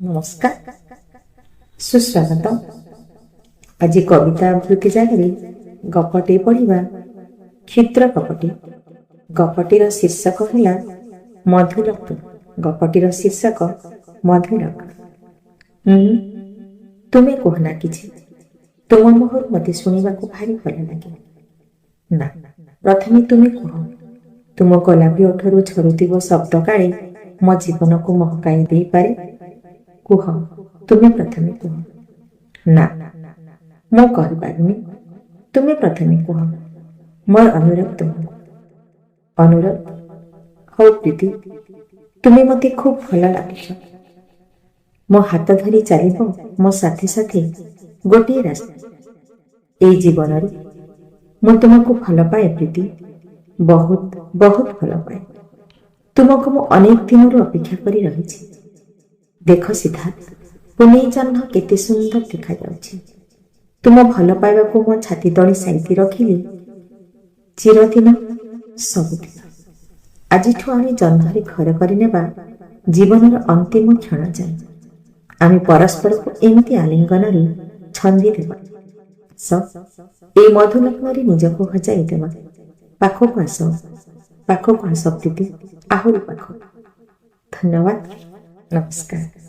नमस्कार, सुस्वागत। आज कविता आवृत्ति जगह गपटे पढ़ा क्षुद्र गपटी। गपटीर शीर्षक है मधुलक। गपटीर शीर्षक मधुलक। तुम्हें कहना कि तुम मुहर मत शुणा भारी भल लगे ना। प्रथमे तुम्हें कह तुम गोलापी ओठरू झरुव शब्द काले मो जीवन को महकाई दे पारे। कह तुम्हें प्रथमे कह ना मु कहीपारूनी। तुम्हें प्रथमे कह मोर अनुरोध तुमको। अनुरोध हौ प्रीति, तुम्हें मते खूब भल लगे। मो हाथ धरी चलो मो साथे साथे गोटे रास्ता। ए जीवन मु तुमको भल पाए प्रीति, बहुत बहुत भल पाए। तुमको मु अनेक दिन अपेक्षा करी रही। देख सिद्धार्थ, पुनई जह्न केते सुंदर देखा जाउछि। तुम भल पाइबा को मो छाती तले साइती रखिली चिरदिन सबुदिन। आज आम जन्मरे घर करनेबा जीवन अंतिम क्षण जाए आम परस्पर को एमती आलिंगन छंदी देवा। ए मधुलग्न निजको हजाई देवा। पाखक आस प्रीति, आहरी पाख। धन्यवाद, नमस्कार।